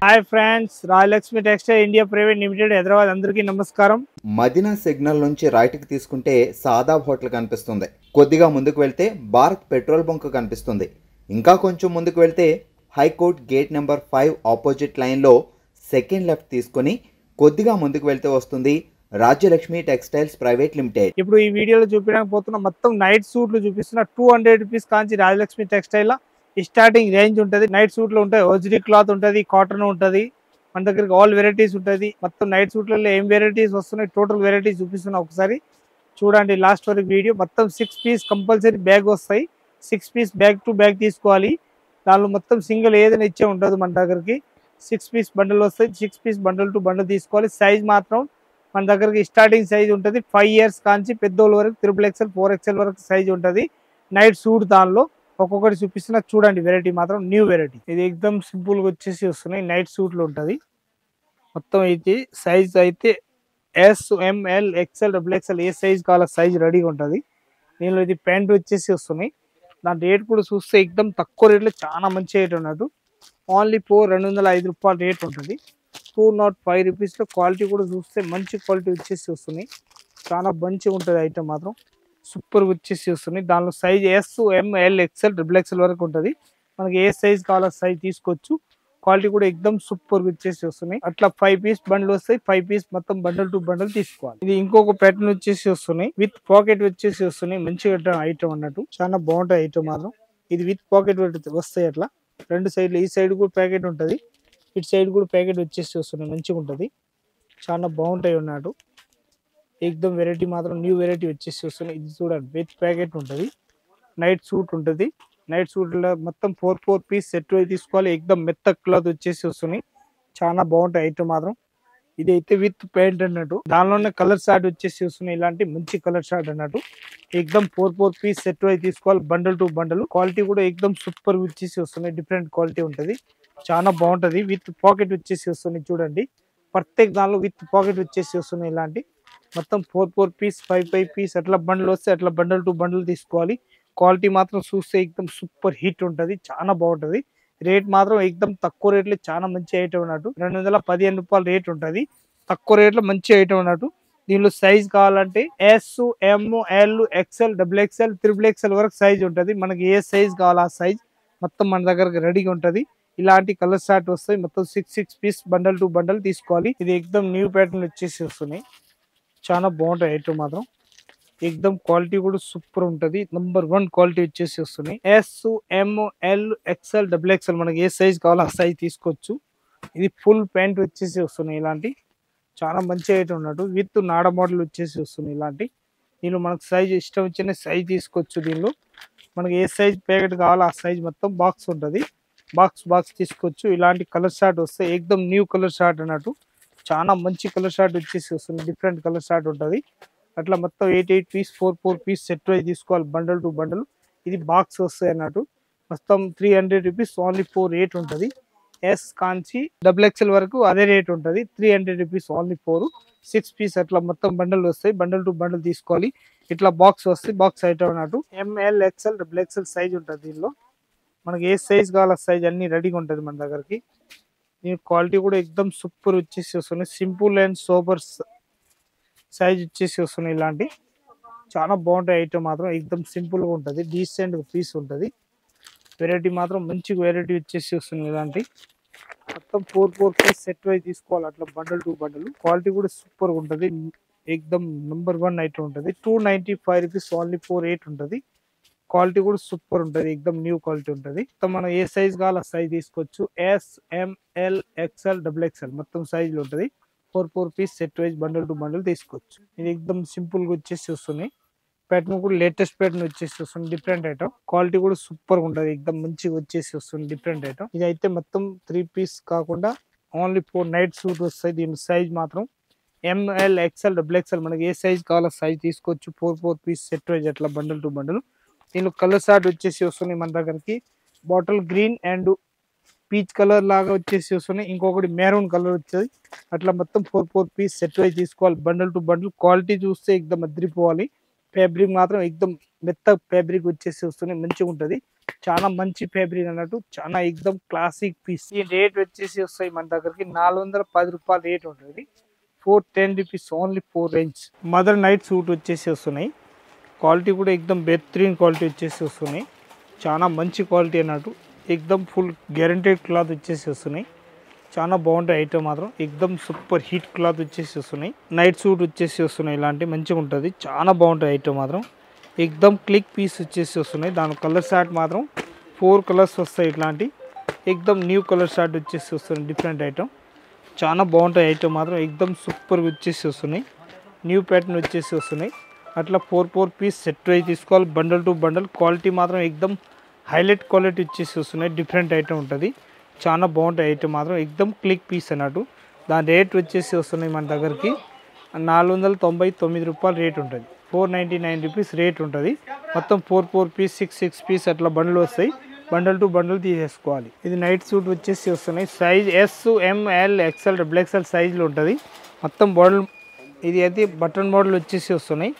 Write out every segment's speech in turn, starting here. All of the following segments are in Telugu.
Hi friends, Rayalakshmi textile India private limited Hyderabad. అందరికీ నమస్కారం. మదీనా సిగ్నల్ నుంచి రైట్కి తీసుకుంటే సాదాబ్ హోటల్ కనిపిస్తుంది. కొద్దిగా ముందుకు వెళ్తే భారత్ పెట్రోల్ బంక్ కనిపిస్తుంది. ఇంకా కొంచెం ముందుకు వెళ్తే హైకోర్ట్ గేట్ నెంబర్ 5 ఆపోజిట్ లైన్లో సెకండ్ లెఫ్ట్ తీసుకొని కొద్దిగా ముందుకు వెళ్తే వస్తుంది రాజ్యలక్ష్మి టెక్స్టైల్స్ ప్రైవేట్ లిమిటెడ్. ఇప్పుడు ఈ వీడియోలో చూపించడానికి పోతున్న మొత్తం నైట్ సూట్లు చూపిస్తున్న 200 రూపీస్ కాంచి రాజలక్ష్మి టెక్స్టైల్ స్టార్టింగ్ రేంజ్ ఉంటుంది. నైట్ సూట్లు ఉంటాయి, ఒరిజినల్ క్లాత్ ఉంటుంది, కాటన్ ఉంటుంది. మన దగ్గరికి ఆల్ వెరైటీస్ ఉంటుంది. మొత్తం నైట్ సూట్లలో ఏం వెరైటీస్ వస్తున్నాయి, టోటల్ వెరైటీస్ చూపిస్తున్నా. ఒకసారి చూడండి లాస్ట్ వరకు వీడియో. మొత్తం 6 పీస్ కంపల్సరీ బ్యాగ్ వస్తాయి. 6 పీస్ బ్యాగ్ టు బ్యాగ్ తీసుకోవాలి. దానిలో మొత్తం సింగిల్ ఏదైనా ఇచ్చే ఉంటుంది. మన దగ్గరికి 6 పీస్ బండిల్ వస్తాయి. 6 పీస్ బండిల్ టు బండిల్ తీసుకోవాలి. సైజ్ మాత్రం మన దగ్గరికి స్టార్టింగ్ సైజ్ ఉంటుంది 5 ఇయర్స్ కాంచి పెద్దోళ్ళ వరకు XXL 4XL వరకు సైజ్ ఉంటుంది. నైట్ సూట్ దానిలో ఒక్కొక్కటి చూపిస్తున్నా. చూడండి వెరైటీ మాత్రం న్యూ వెరైటీ. ఇది ఎక్దమ్ సింపుల్ గా వచ్చేసి వస్తున్నాయి. నైట్ సూట్లు ఉంటుంది. మొత్తం అయితే సైజ్ అయితే SML XL XXL ఏ సైజ్ కావాలో సైజ్ రెడీగా ఉంటుంది. దీనిలో ఇది ప్యాంట్ వచ్చేసి వస్తున్నాయి. దాని రేట్ కూడా చూస్తే ఎక్దమ్ తక్కువ రేట్లో చాలా మంచి రేట్ ఉన్నట్టు. ఓన్లీ 205 రూపాయల రేట్ ఉంటుంది. 205 రూపీస్లో క్వాలిటీ కూడా చూస్తే మంచి క్వాలిటీ వచ్చేసి వస్తున్నాయి. చాలా మంచిగా ఉంటుంది ఐటమ్ మాత్రం. సూపర్ వచ్చేసి వస్తున్నాయి. దానిలో సైజ్ SML XL XXL వరకు ఉంటుంది. మనకి ఏ సైజ్ కావాలో సైజ్ తీసుకోవచ్చు. క్వాలిటీ కూడా ఎక్దమ్ సూపర్ వచ్చేసి వస్తున్నాయి. అట్లా 5 పీస్ బండ్లు వస్తాయి. 5 పీస్ మొత్తం బండల్ టు బండల్ తీసుకోవాలి. ఇది ఇంకొక ప్యాటర్న్ వచ్చేసి వస్తున్నాయి. విత్ పాకెట్ వచ్చేసి వస్తున్నాయి. మంచిగా ఐటమ్ అన్నట్టు. చాలా బాగుంటాయి ఐటమ్ మాత్రం. ఇది విత్ పాకెట్ వస్తాయి. అట్లా రెండు సైడ్లు, ఈ సైడ్ కూడా ప్యాకెట్ ఉంటుంది, ఇటు సైడ్ కూడా ప్యాకెట్ వచ్చేసి వస్తున్నాయి. మంచిగా ఉంటుంది. చాలా బాగుంటాయి అన్నట్టు. ఎక్దమ్ వెరైటీ మాత్రం న్యూ వెరైటీ వచ్చేసి వస్తున్నాయి. ఇది చూడండి విత్ ప్యాకెట్ ఉంటుంది. నైట్ సూట్ ఉంటుంది. నైట్ సూట్లో మొత్తం 4 పీస్ సెట్ అయి తీసుకోవాలి. ఎక్దమ్ మెత్త క్లాత్ వచ్చేసి వస్తున్నాయి. చాలా బాగుంటాయి ఐటమ్ మాత్రం. ఇది అయితే విత్ ప్యాంట్ అన్నట్టు. దానిలోనే కలర్ షార్ట్ వచ్చేసి వస్తున్నాయి. ఇలాంటి మంచి కలర్ షార్ట్ అన్నట్టు. ఎక్దమ్ 4 పీస్ సెట్ అయి తీసుకోవాలి. Bundle to bundle. క్వాలిటీ కూడా ఎక్దమ్ సూపర్ వచ్చేసి వస్తున్నాయి. డిఫరెంట్ క్వాలిటీ ఉంటుంది. చాలా బాగుంటది. విత్ పాకెట్ వచ్చేసి వస్తున్నాయి. చూడండి ప్రత్యేక దానిలో విత్ పాకెట్ వచ్చేసి వస్తున్నాయి. ఇలాంటి మొత్తం 4 పీస్ 5 పీస్ అట్లా బండ్లు వస్తే అట్లా బండల్ టు బండల్ తీసుకోవాలి. క్వాలిటీ మాత్రం చూస్తే ఎక్దమ్ సూపర్ హిట్ ఉంటుంది. చాలా బాగుంటది. రేట్ మాత్రం ఎక్దమ్ తక్కువ రేట్లో చాలా మంచి ఐటమ్ అన్నట్టు. 215 రూపాయల రేట్ ఉంటుంది. తక్కువ రేట్లో మంచి ఐటమ్ అన్నట్టు. దీనిలో సైజ్ కావాలంటే SML XL XXL XXL వరకు సైజ్ ఉంటుంది. మనకి ఏ సైజ్ కావాలో ఆ సైజ్ మొత్తం మన దగ్గర రెడీగా ఉంటుంది. ఇలాంటి కలర్ షార్ట్ వస్తాయి. మొత్తం 6 పీస్ బండల్ టు బండల్ తీసుకోవాలి. ఇది ఎక్దమ్ న్యూ ప్యాటర్న్ వచ్చేసి వస్తున్నాయి. చాలా బాగుంటాయి ఐటమ్ మాత్రం. ఎక్దమ్ క్వాలిటీ కూడా సూపర్ ఉంటుంది. నంబర్ 1 క్వాలిటీ వచ్చేసి వస్తున్నాయి. SML XL XXL మనకి ఏ సైజ్ కావాలో ఆ సైజ్ తీసుకోవచ్చు. ఇది ఫుల్ ప్యాంట్ వచ్చేసి వస్తున్నాయి. ఇలాంటి చాలా మంచి ఐటమ్ ఉన్నట్టు. విత్ నాడ మోడల్ వచ్చేసి వస్తున్నాయి. ఇలాంటి దీనిలో మనకు సైజ్ ఇష్టం వచ్చిన సైజ్ తీసుకోవచ్చు. దీనిలో మనకి ఏ సైజ్ ప్యాకెట్ కావాలో ఆ సైజ్ మొత్తం బాక్స్ ఉంటుంది. బాక్స్ తీసుకోవచ్చు. ఇలాంటి కలర్ షార్ట్ వస్తే ఎక్దమ్ న్యూ కలర్ షార్ట్ అన్నట్టు. చాలా మంచి కలర్ షార్ట్ వచ్చేసి వస్తుంది. డిఫరెంట్ కలర్ షార్ట్ ఉంటుంది. అట్లా మొత్తం 8 పీస్ 4 పీస్ సెట్ అయి తీసుకోవాలి. Bundle to bundle. ఇది బాక్స్ వస్తాయి అన్నట్టు. మొత్తం 300 రూపీస్ ఓన్లీ 4 రేట్ ఉంటుంది. S కాంచి XXL వరకు అదే రేట్ ఉంటుంది. 300 రూపీస్ ఓన్లీ 4. 6 పీస్ అట్లా మొత్తం బండల్ వస్తాయి. బండల్ టు బండల్ తీసుకోవాలి. ఇట్లా బాక్స్ వస్తాయి. బాక్స్ ఐటమ్ అన్నట్టు. ML XL XXL సైజ్ ఉంటుంది. దీనిలో మనకి ఏ సైజ్ కావాలో సైజ్ అన్ని రెడీగా ఉంటుంది మన దగ్గరికి. దీని క్వాలిటీ కూడా ఎక్దమ్ సూపర్ వచ్చేసి వస్తున్నాయి. సింపుల్ అండ్ సూపర్ సైజ్ వచ్చేసి వస్తున్నాయి. ఇలాంటి చాలా బాగుంటాయి ఐటమ్ మాత్రం. ఎక్దమ్ సింపుల్ గా ఉంటుంది. డీసెంట్ పీస్ ఉంటుంది. వెరైటీ మాత్రం మంచి వెరైటీ వచ్చేసి వస్తుంది. ఇలాంటి మొత్తం 4 పీస్ సెట్ అయి తీసుకోవాలి. అట్లా బండల్ టు బండల్. క్వాలిటీ కూడా సూపర్ గా ఉంటుంది. ఎక్దమ్ నంబర్ 1 ఐటమ్ ఉంటుంది. 295 రూపీస్ ఓన్లీ 4 రేట్ ఉంటుంది. క్వాలిటీ కూడా సూపర్ ఉంటుంది. ఎక్దమ్ న్యూ క్వాలిటీ ఉంటుంది. మనం ఏ సైజ్ కావాలో ఆ సైజ్ తీసుకోవచ్చు. SML XL XXL మొత్తం సైజులు ఉంటుంది. 4 piece set wise bundle to bundle తీసుకోవచ్చు. ఇది ఎక్దమ్ సింపుల్ గా వచ్చేసి వస్తున్నాయి. ప్యాటర్న్ కూడా లేటెస్ట్ ప్యాటర్న్ వచ్చేసి వస్తుంది. Different item. క్వాలిటీ కూడా సూపర్ గా ఉంటుంది. ఎక్దమ్ మంచిగా వచ్చేసి వస్తుంది. Different item. ఇది అయితే మొత్తం 3 పీస్ కాకుండా ఓన్లీ 4 నైట్ సూట్ వస్తాయి. దీని సైజ్ మాత్రం ML XL XXL మనకి ఏ సైజ్ కావాలో సైజ్ తీసుకోవచ్చు. 4 పీస్ సెట్ వైజ్ అట్లా బండల్ టు బండల్. దీనిలో కలర్ షార్ట్ వచ్చేసి వస్తున్నాయి మన దగ్గరికి. Bottle green and peach colour లాగా వచ్చేసి వస్తున్నాయి. ఇంకొకటి మెరూన్ కలర్ వచ్చేది. అట్లా మొత్తం 4 పీస్ సెట్ వైజ్ తీసుకోవాలి. Bundle to bundle. క్వాలిటీ చూస్తే ఎక్దమ్ అదిరిపోవాలి. ఫ్యాబ్రిక్ మాత్రం ఎక్దమ్ మెత్త ఫ్యాబ్రిక్ వచ్చేసి వస్తుంది, మంచిగా ఉంటుంది. చాలా మంచి ఫ్యాబ్రిక్ అన్నట్టు, చాలా ఎక్దమ్ క్లాసిక్ పీస్. ఈ రేట్ వచ్చేసి వస్తాయి మన దగ్గరికి 410 రూపాయలు రేట్ ఉంటుంది. 410 rupees only 4 range. Mother night suit వచ్చేసి వస్తున్నాయి. క్వాలిటీ కూడా ఎక్దమ్ బెహతరీన్ క్వాలిటీ వచ్చేసి వస్తున్నాయి. చాలా మంచి క్వాలిటీ అన్నట్టు, ఎక్దమ్ ఫుల్ గ్యారంటెడ్ క్లాత్ వచ్చేసి వస్తున్నాయి. చాలా బాగుంటాయి ఐటమ్ మాత్రం, ఎక్దమ్ సూపర్ హీట్ క్లాత్ వచ్చేసి వస్తున్నాయి. నైట్ సూట్ వచ్చేసి వస్తున్నాయి. ఇలాంటి మంచిగా ఉంటుంది, చాలా బాగుంటాయి ఐటమ్ మాత్రం. ఎక్దమ్ క్లిక్ పీస్ వచ్చేసి వస్తున్నాయి. దాని కలర్ షార్ట్ మాత్రం 4 కలర్స్ వస్తాయి. ఇట్లాంటి ఎక్దమ్ న్యూ కలర్ షార్ట్ వచ్చేసి వస్తున్నాయి. డిఫరెంట్ ఐటమ్, చాలా బాగుంటాయి ఐటమ్ మాత్రం, ఎక్దమ్ సూపర్ వచ్చేసి వస్తున్నాయి. న్యూ ప్యాటర్న్ వచ్చేసి వస్తున్నాయి. అట్లా 4 పీస్ సెట్ అయి తీసుకోవాలి, బండల్ టు బండల్. క్వాలిటీ మాత్రం ఎక్దమ్ హైలైట్ క్వాలిటీ వచ్చేసి వస్తున్నాయి. డిఫరెంట్ ఐటమ్ ఉంటుంది, చాలా బాగుంటాయి ఐటమ్ మాత్రం, ఎక్దమ్ క్లిక్ పీస్ అన్నట్టు. దాని రేట్ వచ్చేసి వస్తున్నాయి మన దగ్గరికి 499 రూపాయలు రేట్ ఉంటుంది. 499 రూపీస్ రేట్ ఉంటుంది. మొత్తం 4 పీస్ 6 పీస్ అట్లా బండ్లు వస్తాయి. బండల్ టు బండల్ తీసేసుకోవాలి. ఇది నైట్ సూట్ వచ్చేసి వస్తున్నాయి. సైజ్ SML XL XXL సైజులో ఉంటుంది. మొత్తం మోడల్ ఇది అయితే బటన్ మోడల్ వచ్చేసి వస్తున్నాయి.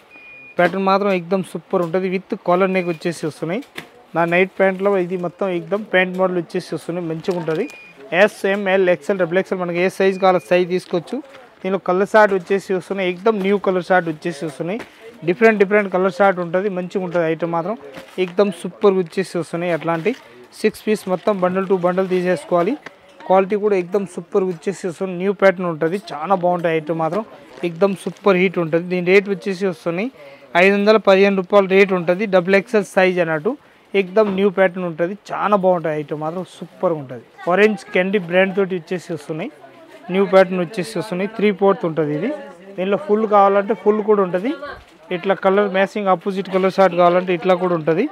ప్యాటర్న్ మాత్రం ఎక్దమ్ సూపర్ ఉంటుంది. విత్ కాలర్ నెక్ వచ్చేసి వస్తున్నాయి. నా నైట్ ప్యాంట్లో ఇది మొత్తం ఎక్దమ్ ప్యాంట్ మోడల్ వచ్చేసి వస్తున్నాయి, మంచిగా ఉంటుంది. SML XL XXL మనకి ఏ సైజ్ కావాలో సైజ్ తీసుకోవచ్చు. దీనిలో కలర్ షార్ట్ వచ్చేసి వస్తున్నాయి. ఎక్దమ్ న్యూ కలర్ షార్ట్ వచ్చేసి వస్తున్నాయి. డిఫరెంట్ కలర్ షార్ట్ ఉంటుంది, మంచిగా ఉంటుంది ఐటమ్ మాత్రం, ఎక్దమ్ సూపర్ వచ్చేసి వస్తున్నాయి. అట్లాంటి 6 పీస్ మొత్తం బండల్ టు బండల్ తీసేసుకోవాలి. క్వాలిటీ కూడా ఎక్దమ్ సూపర్ వచ్చేసి వస్తుంది. న్యూ ప్యాటర్న్ ఉంటుంది, చాలా బాగుంటాయి ఐటమ్ మాత్రం, ఎక్దమ్ సూపర్ హీట్ ఉంటుంది. దీని రేట్ వచ్చేసి వస్తున్నాయి 515 రూపాయలు రేట్ ఉంటుంది. XXL సైజ్ అన్నట్టు, ఎక్దమ్ న్యూ ప్యాటర్న్ ఉంటుంది, చాలా బాగుంటాయి ఐటమ్ మాత్రం, సూపర్ ఉంటుంది. ఆరెంజ్ క్యాండీ బ్రాండ్ తోటి వచ్చేసి వస్తున్నాయి. న్యూ ప్యాటర్న్ వచ్చేసి వస్తున్నాయి. 3/4 ఉంటుంది ఇది. దీనిలో ఫుల్ కావాలంటే ఫుల్ కూడా ఉంటుంది. ఇట్లా colour matching opposite colour short కావాలంటే ఇట్లా కూడా ఉంటుంది.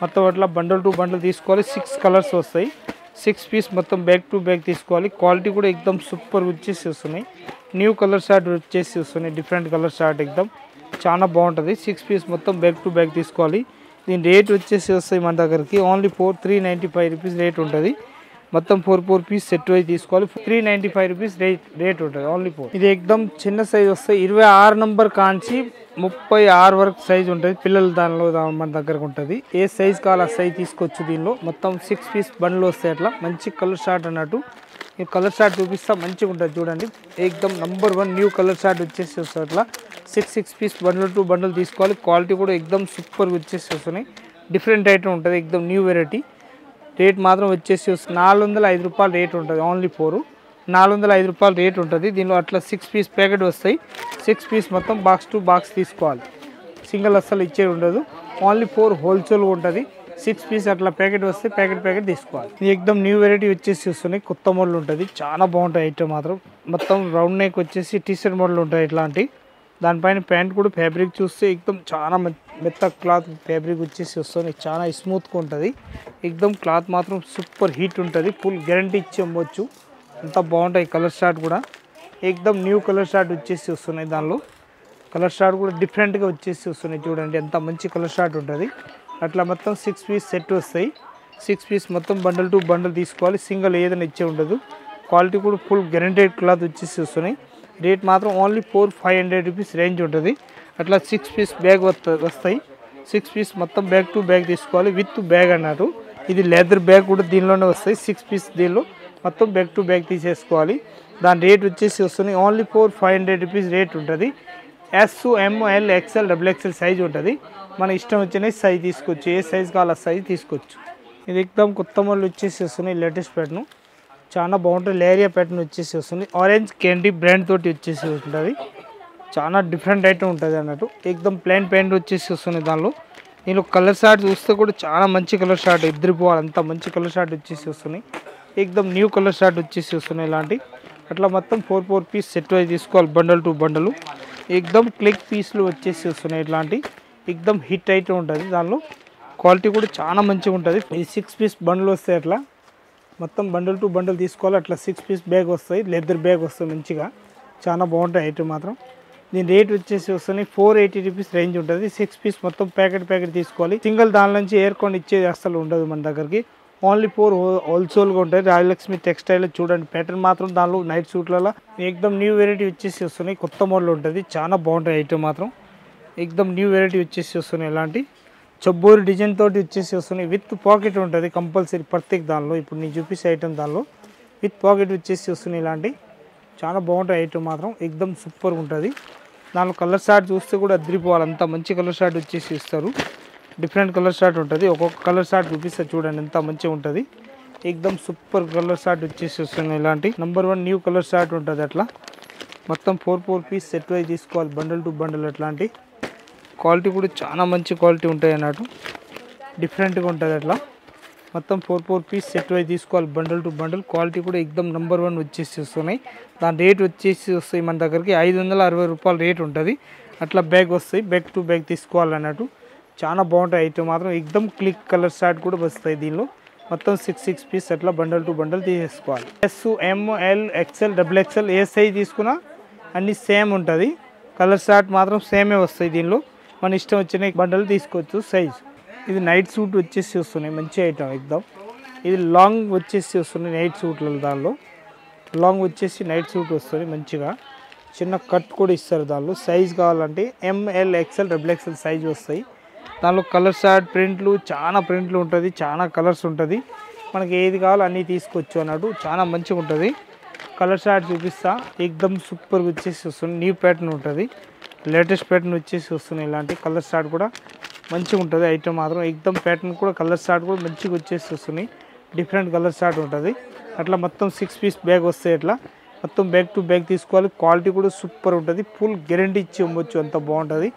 మొత్తం అట్లా బండల్ టు బండల్ తీసుకోవాలి. 6 కలర్స్ వస్తాయి. 6 పీస్ మొత్తం బ్యాక్ టు బ్యాక్ తీసుకోవాలి. క్వాలిటీ కూడా ఎక్దమ్ సూపర్ వచ్చేసి వస్తున్నాయి. న్యూ కలర్ షార్ట్ వచ్చేసి వస్తున్నాయి. డిఫరెంట్ కలర్ షార్ట్ ఎక్దమ్ చాలా బాగుంటుంది. 6 పీస్ మొత్తం బ్యాక్ టు బ్యాక్ తీసుకోవాలి. దీని రేట్ వచ్చేసి వస్తాయి మన దగ్గరికి ఓన్లీ 395 రూపీస్ రేట్ ఉంటుంది. మొత్తం 4 పీస్ సెట్ అయి తీసుకోవాలి. 395 రూపీస్ రేట్ ఉంటుంది ఓన్లీ 4. ఇది ఎక్దమ్ చిన్న సైజ్ వస్తాయి. 26 నంబర్ కాంచి 36 వరకు సైజ్ ఉంటుంది. పిల్లలు దానిలో మన దగ్గరకు ఉంటుంది. ఏ సైజ్ కావాలో ఆ సైజ్ తీసుకోవచ్చు. దీనిలో మొత్తం 6 పీస్ బండ్లు వస్తాయి. అట్లా మంచి కలర్ షార్ట్ అన్నట్టు. ఈ కలర్ షార్ట్ చూపిస్తా, మంచిగా ఉంటుంది చూడండి. ఎక్దమ్ నంబర్ 1 న్యూ కలర్ షార్ట్ వచ్చేసి వస్తుంది. అట్లా 6 పీస్ బండల్ టు బండల్ తీసుకోవాలి. క్వాలిటీ కూడా ఎక్దమ్ సూపర్ వచ్చేసి వస్తున్నాయి. డిఫరెంట్ ఐటమ్ ఉంటుంది, ఎక్దమ్ న్యూ వెరైటీ. రేట్ మాత్రం వచ్చేసి 405 రూపాయలు రేట్ ఉంటుంది. ఓన్లీ 4 405 రూపాయలు రేట్ ఉంటుంది. దీనిలో అట్లా 6 పీస్ ప్యాకెట్ వస్తాయి. 6 పీస్ మొత్తం బాక్స్ టు బాక్స్ తీసుకోవాలి. సింగిల్ అస్సలు ఇచ్చేది ఉండదు. ఓన్లీ 4 హోల్సేల్ ఉంటుంది. 6 పీస్ అట్లా ప్యాకెట్ వస్తే ప్యాకెట్ తీసుకోవాలి. ఇది ఎక్దమ్ న్యూ వెరైటీ వచ్చేసి వస్తున్నాయి. కొత్త మోడల్ ఉంటుంది, చాలా బాగుంటాయి ఐటమ్ మాత్రం. మొత్తం రౌండ్ నెక్ వచ్చేసి టీషర్ట్ మోడల్ ఉంటాయి. ఇట్లాంటి దానిపైన ప్యాంట్ కూడా ఫ్యాబ్రిక్ చూస్తే ఎక్దమ్ చాలా మెత్త క్లాత్ ఫ్యాబ్రిక్ వచ్చేసి వస్తుంది. చాలా స్మూత్గా ఉంటుంది. ఎక్దమ్ క్లాత్ మాత్రం సూపర్ హీట్ ఉంటుంది. ఫుల్ గ్యారంటీ ఇచ్చి అమ్మవచ్చు. అంత బాగుంటాయి. కలర్ షార్ట్ కూడా ఎక్దమ్ న్యూ కలర్ షార్ట్ వచ్చేసి వస్తున్నాయి. దానిలో కలర్ షార్ట్ కూడా డిఫరెంట్గా వచ్చేసి వస్తున్నాయి. చూడండి ఎంత మంచి కలర్ షార్ట్ ఉంటుంది. అట్లా మొత్తం 6 పీస్ సెట్ వస్తాయి. 6 పీస్ మొత్తం బండల్ టు బండల్ తీసుకోవాలి. సింగిల్ ఏదైనా ఇచ్చే ఉండదు. క్వాలిటీ కూడా ఫుల్ గ్యారంటెడ్ క్లాత్ వచ్చేసి వస్తున్నాయి. రేట్ మాత్రం ఓన్లీ 400-500 రూపీస్ రేంజ్ ఉంటుంది. అట్లా 6 పీస్ బ్యాగ్ వస్తాయి. 6 పీస్ మొత్తం బ్యాగ్ టు బ్యాగ్ తీసుకోవాలి. విత్ బ్యాగ్ అన్నారు. ఇది లెదర్ బ్యాగ్ కూడా దీనిలోనే వస్తాయి. 6 పీస్ దీనిలో మొత్తం బ్యాగ్ టు బ్యాగ్ తీసేసుకోవాలి. దాని రేట్ వచ్చేసి వస్తుంది ఓన్లీ 400-500 రూపీస్ రేట్ ఉంటుంది. SML XL XXL సైజ్ ఉంటుంది. మన ఇష్టం వచ్చిన సైజ్ తీసుకోవచ్చు. ఏ సైజ్ కావాలో సైజ్ తీసుకోవచ్చు. ఇది ఎక్దమ్ కొత్త మోడల్ వచ్చేసి వస్తున్నాయి. లేటెస్ట్ ప్యాటర్న్ చాలా బాగుంటుంది. లేరియా ప్యాటర్న్ వచ్చేసి వస్తుంది. ఆరెంజ్ క్యాండీ బ్రాండ్ తోటి వచ్చేసి ఉంటుంది. చాలా డిఫరెంట్ ఐటమ్ ఉంటుంది అన్నట్టు. ఎక్దమ్ ప్లెయిన్ ప్యాంట్ వచ్చేసి వస్తుంది. దీనిలో కలర్ షార్ట్ చూస్తే కూడా చాలా మంచి కలర్ షార్ట్, ఎదిరిపోవాలి అంత మంచి కలర్ షార్ట్ వచ్చేసి వస్తున్నాయి. ఎక్దమ్ న్యూ కలర్ షార్ట్ వచ్చేసి వస్తున్నాయి. ఇలాంటి అట్లా మొత్తం 4 పీస్ సెట్ అయి తీసుకోవాలి. బండల్ టు బండలు ఎక్దమ్ క్లిక్ పీస్లు వచ్చేసి వస్తున్నాయి. ఇట్లాంటి ఎక్దమ్ హిట్ ఐటమ్ ఉంటుంది. దానిలో క్వాలిటీ కూడా చాలా మంచిగా ఉంటుంది. ఈ 6 పీస్ బండ్లు వస్తాయి. అట్లా మొత్తం బండల్ టు బండల్ తీసుకోవాలి. అట్లా 6 పీస్ బ్యాగ్ వస్తాయి. లెదర్ బ్యాగ్ వస్తాయి మంచిగా, చాలా బాగుంటాయి ఐటమ్ మాత్రం. దీని రేట్ వచ్చేసి వస్తుంది 480 రూపీస్ రేంజ్ ఉంటుంది. 6 పీస్ మొత్తం ప్యాకెట్ తీసుకోవాలి. సింగిల్ దాని నుంచి ఏర్కొని ఇచ్చేది అసలు ఉండదు మన దగ్గరికి. ఓన్లీ 4 హోల్సేల్గా ఉంటాయి. రాజలక్ష్మి టెక్స్టైల్ చూడండి. ప్యాటర్న్ మాత్రం దానిలో నైట్ సూట్లలో ఎక్దమ్ న్యూ వెరైటీ వచ్చేసి వస్తున్నాయి. కొత్త మోడల్ ఉంటుంది. చాలా బాగుంటాయి ఐటమ్ మాత్రం. ఎక్దమ్ న్యూ వెరైటీ వచ్చేసి వస్తున్నాయి. ఇలాంటి చబ్బోరి డిజైన్ తోటి వచ్చేసి వస్తున్నాయి. విత్ పాకెట్ ఉంటుంది కంపల్సరీ ప్రత్యేక దానిలో. ఇప్పుడు నేను చూపిస్తే ఐటమ్ దానిలో విత్ పాకెట్ వచ్చేసి వస్తున్నాయి. ఇలాంటి చాలా బాగుంటాయి ఐటమ్ మాత్రం ఎక్దమ్ సూపర్గా ఉంటుంది. దానిలో కలర్ షార్ట్ చూస్తే కూడా అద్రిపోవాలి, అంత మంచి కలర్ షార్ట్ వచ్చేసి ఇస్తారు. డిఫరెంట్ కలర్ షార్ట్ ఉంటుంది. ఒక్కొక్క కలర్ షార్ట్ చూపిస్తే చూడండి ఎంత మంచిగా ఉంటుంది. ఎక్దమ్ సూపర్ కలర్ షార్ట్ వచ్చేసి వస్తున్నాయి. ఇలాంటి నెంబర్ 1 న్యూ కలర్ షార్ట్ ఉంటుంది. అట్లా మొత్తం 4 పీస్ సెట్ వైజ్ తీసుకోవాలి, బండల్ టు బండల్. అట్లాంటి క్వాలిటీ కూడా చాలా మంచి క్వాలిటీ ఉంటాయి అన్నట్టు, డిఫరెంట్గా ఉంటుంది. అట్లా మొత్తం 4 పీస్ సెట్ వైజ్ తీసుకోవాలి, బండల్ టు బండల్. క్వాలిటీ కూడా ఎక్దమ్ నెంబర్ 1 వచ్చేసి వస్తున్నాయి. దాని రేట్ వచ్చేసి వస్తాయి మన దగ్గరికి 560 రూపాయలు రేట్ ఉంటుంది. అట్లా బ్యాగ్ వస్తాయి, బ్యాగ్ టు బ్యాగ్ తీసుకోవాలన్నట్టు. చాలా బాగుంటాయి ఐటమ్ మాత్రం. ఎక్దమ్ క్లిక్ కలర్ షార్ట్ కూడా వస్తాయి దీనిలో. మొత్తం 6 పీస్ అట్లా బండల్ టు బండల్ తీసేసుకోవాలి. ఎస్, ఎం, ఎల్, ఎక్స్ఎల్, XXL ఏ సైజ్ తీసుకున్నా అన్నీ సేమ్ ఉంటుంది. కలర్ షార్ట్ మాత్రం సేమే వస్తాయి దీనిలో. మన ఇష్టం వచ్చిన బండల్ తీసుకోవచ్చు సైజ్. ఇది నైట్ సూట్ వచ్చేసి వస్తున్నాయి, మంచి ఐటమ్ ఎక్దమ్. ఇది లాంగ్ వచ్చేసి వస్తున్నాయి నైట్ సూట్లలో. దానిలో లాంగ్ వచ్చేసి నైట్ సూట్ వస్తుంది మంచిగా. చిన్న కట్ కూడా ఇస్తారు దానిలో. సైజ్ కావాలంటే ML, XL, XXL సైజ్ వస్తాయి. దానిలో కలర్ షార్ట్ ప్రింట్లు, చాలా ప్రింట్లు ఉంటుంది, చాలా కలర్స్ ఉంటుంది. మనకి ఏది కావాలో అన్నీ తీసుకోవచ్చు అన్నట్టు. చాలా మంచిగా ఉంటుంది. కలర్ షార్ట్ చూపిస్తా. ఎక్దమ్ సూపర్గా వచ్చేసి వస్తుంది. న్యూ ప్యాటర్న్ ఉంటుంది, లేటెస్ట్ ప్యాటర్న్ వచ్చేసి వస్తున్నాయి. ఇలాంటి కలర్ షార్ట్ కూడా మంచిగా ఉంటుంది ఐటమ్ మాత్రం. ఎక్దమ్ ప్యాటర్న్ కూడా కలర్ షార్ట్ కూడా మంచిగా వచ్చేసి వస్తున్నాయి. డిఫరెంట్ కలర్ షార్ట్ ఉంటుంది. అట్లా మొత్తం 6 పీస్ బ్యాగ్ వస్తాయి. అట్లా మొత్తం బ్యాగ్ టు బ్యాగ్ తీసుకోవాలి. క్వాలిటీ కూడా సూపర్ ఉంటుంది. ఫుల్ గ్యారెంటీ ఇచ్చి ఇవ్వచ్చు, అంత బాగుంటుంది.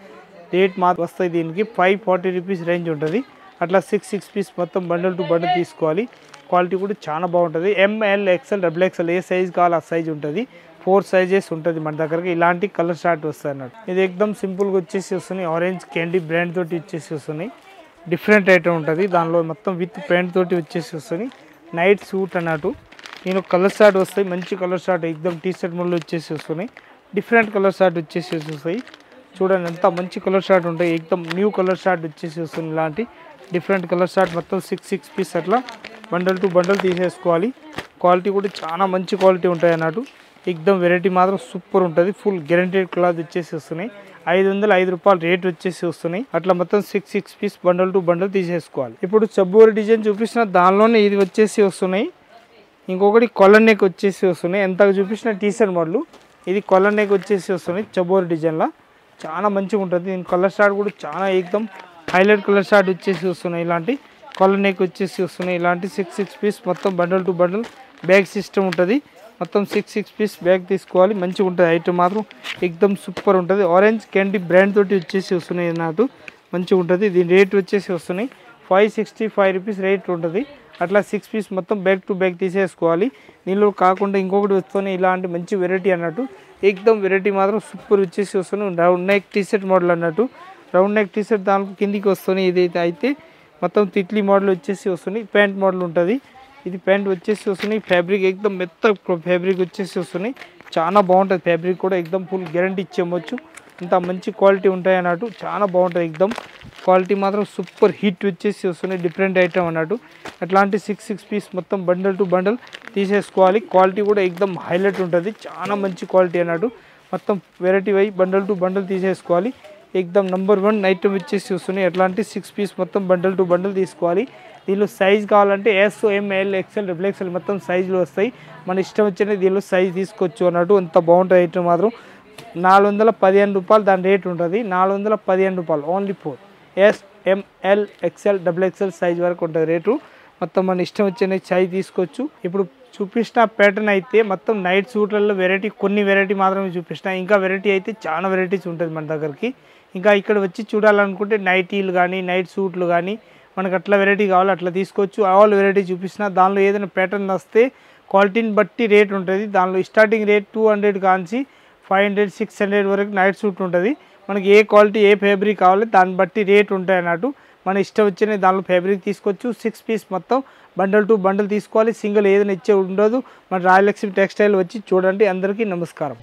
రేట్ మాత్రం వస్తాయి దీనికి 540 రూపీస్ రేంజ్ ఉంటుంది. అట్లా 6 పీస్ మొత్తం బండల్ టు బండల్ తీసుకోవాలి. క్వాలిటీ కూడా చాలా బాగుంటుంది. ML, XL, XXL ఏ సైజ్ కావాలో ఆ సైజ్ ఉంటుంది. 4 సైజెస్ ఉంటుంది మన దగ్గరకి. ఇలాంటి కలర్ షార్ట్ వస్తాయి అన్నట్టు. ఇది ఎక్దమ్ సింపుల్గా వచ్చేసి వస్తున్నాయి. ఆరెంజ్ క్యాండీ బ్రాండ్ తోటి వచ్చేసి వస్తున్నాయి. డిఫరెంట్ ఐటమ్ ఉంటుంది. దానిలో మొత్తం విత్ ప్యాంట్ తోటి వచ్చేసి వస్తుంది. నైట్ సూట్ అన్నట్టు. నేను కలర్ షార్ట్ వస్తాయి, మంచి కలర్ షార్ట్ ఎక్దమ్ టీ షర్ట్ మళ్ళీ వచ్చేసి వస్తున్నాయి. డిఫరెంట్ కలర్ షార్ట్ వచ్చేసి వస్తాయి. చూడండి ఎంత మంచి కలర్ షార్ట్ ఉంటాయి. ఎక్దమ్ న్యూ కలర్ షార్ట్ వచ్చేసి వస్తుంది. ఇలాంటి డిఫరెంట్ కలర్ షార్ట్ మొత్తం 6 పీస్ అట్లా బండల్ టు బండల్ తీసేసుకోవాలి. క్వాలిటీ కూడా చాలా మంచి క్వాలిటీ ఉంటాయి అన్నట్టు. ఎక్దమ్ వెరైటీ మాత్రం సూపర్ ఉంటుంది. ఫుల్ గ్యారెంటెడ్ క్లాత్ వచ్చేసి వస్తున్నాయి. 505 రూపాయలు రేట్ వచ్చేసి వస్తున్నాయి. అట్లా మొత్తం 6 పీస్ బండల్ టు బండల్ తీసేసుకోవాలి. ఇప్పుడు చబ్బోరి డిజైన్ చూపించిన దానిలోనే ఇది వచ్చేసి వస్తున్నాయి. ఇంకొకటి కొలర్ నెక్ వచ్చేసి వస్తున్నాయి. ఎంత చూపించిన టీషర్ట్ మోడల్. ఇది కొలర్ నెక్ వచ్చేసి వస్తున్నాయి చబ్బోరి డిజైన్లో. చాలా మంచిగా ఉంటుంది. దీని కలర్ షార్ట్ కూడా చాలా ఎక్దమ్ హైలైట్ కలర్ షార్ట్ వచ్చేసి వస్తున్నాయి. ఇలాంటి కాలర్ నెక్ వచ్చేసి వస్తున్నాయి. ఇలాంటి 6 పీస్ మొత్తం bundle to bundle bag system ఉంటుంది. మొత్తం 6 పీస్ బ్యాగ్ తీసుకోవాలి. మంచిగా ఉంటుంది ఐటమ్ మాత్రం ఎక్దమ్ సూపర్ ఉంటుంది. ఆరెంజ్ క్యాండీ బ్రాండ్ తోటి వచ్చేసి వస్తున్నాయి అన్నట్టు. మంచిగా ఉంటుంది. దీని రేట్ వచ్చేసి వస్తున్నాయి 565 రూపీస్ రేట్ ఉంటుంది. అట్లా 6 పీస్ మొత్తం బ్యాగ్ టు బ్యాగ్ తీసేసుకోవాలి. దీనిలో కాకుండా ఇంకొకటి వస్తున్నాయి ఇలాంటి మంచి వెరైటీ అన్నట్టు. ఎక్దమ్ వెరైటీ మాత్రం సూపర్ వచ్చేసి వస్తున్నాయి. రౌండ్ నెక్ టీషర్ట్ మోడల్ అన్నట్టు. రౌండ్ నెక్ టీషర్ట్ దానికి కిందికి వస్తున్నాయి. ఇదైతే అయితే మొత్తం తిట్లీ మోడల్ వచ్చేసి వస్తున్నాయి. ప్యాంట్ మోడల్ ఉంటుంది. ఇది ప్యాంట్ వచ్చేసి వస్తున్నాయి. ఫ్యాబ్రిక్ ఎక్దమ్ మెత్త ఫ్యాబ్రిక్ వచ్చేసి వస్తున్నాయి. చాలా బాగుంటుంది. ఫ్యాబ్రిక్ కూడా ఎక్దమ్ ఫుల్ గ్యారంటీ ఇచ్చేయచ్చు. ఇంత మంచి క్వాలిటీ ఉంటాయి అన్నట్టు. చాలా బాగుంటుంది. ఎక్దమ్ క్వాలిటీ మాత్రం సూపర్ హిట్ వచ్చేసి వస్తున్నాయి. డిఫరెంట్ ఐటమ్ అన్నట్టు. అట్లాంటి 6 పీస్ మొత్తం బండల్ టు బండల్ తీసేసుకోవాలి. క్వాలిటీ కూడా ఎక్దమ్ హైలైట్ ఉంటుంది. చాలా మంచి క్వాలిటీ అన్నట్టు. మొత్తం variety wise bundle to bundle తీసేసుకోవాలి. ఎక్దమ్ నెంబర్ 1 ఐటమ్ వచ్చేసి వస్తున్నాయి. అట్లాంటి 6 పీస్ మొత్తం బండల్ టు బండల్ తీసుకోవాలి. దీనిలో సైజ్ కావాలంటే S, M, L, XL, XXL మొత్తం సైజులు వస్తాయి. మన ఇష్టం వచ్చిన దీనిలో సైజ్ తీసుకోవచ్చు అన్నట్టు. అంత బాగుంటుంది ఐటమ్ మాత్రం. 415 రూపాయలు దాని రేట్ ఉంటుంది. 415 రూపాయలు only 4 S, M, L, XL, XXL size వరకు ఉంటుంది రేటు. మొత్తం మన ఇష్టం వచ్చిన సైజ్ తీసుకోవచ్చు. ఇప్పుడు చూపించిన ప్యాటర్న్ అయితే మొత్తం నైట్ సూట్లలో వెరైటీ కొన్ని వెరైటీ మాత్రమే చూపించిన. ఇంకా వెరైటీ అయితే చాలా వెరైటీస్ ఉంటుంది మన దగ్గరికి. ఇంకా ఇక్కడ వచ్చి చూడాలనుకుంటే నైటీలు కానీ నైట్ సూట్లు కానీ మనకు అట్లా వెరైటీ కావాలి అట్లా తీసుకోవచ్చు. ఆల్ వెరైటీ చూపిస్తున్నా. దానిలో ఏదైనా ప్యాటర్న్ వస్తే క్వాలిటీని బట్టి రేట్ ఉంటుంది. దానిలో స్టార్టింగ్ రేట్ 200 కాంచి 500, 600 వరకు నైట్ సూట్ ఉంటుంది. మనకి ఏ క్వాలిటీ ఏ ఫ్యాబ్రిక్ కావాలి దాన్ని బట్టి రేట్ ఉంటాయి అన్నట్టు. మన ఇష్టం వచ్చిన దానిలో ఫ్యాబ్రిక్ తీసుకోవచ్చు. 6 పీస్ మొత్తం బండల్ టు బండల్ తీసుకోవాలి. సింగిల్ ఏదైనా ఇచ్చే ఉండదు. మన రాయలక్ష్మి టెక్స్టైల్ వచ్చి చూడండి. అందరికీ నమస్కారం.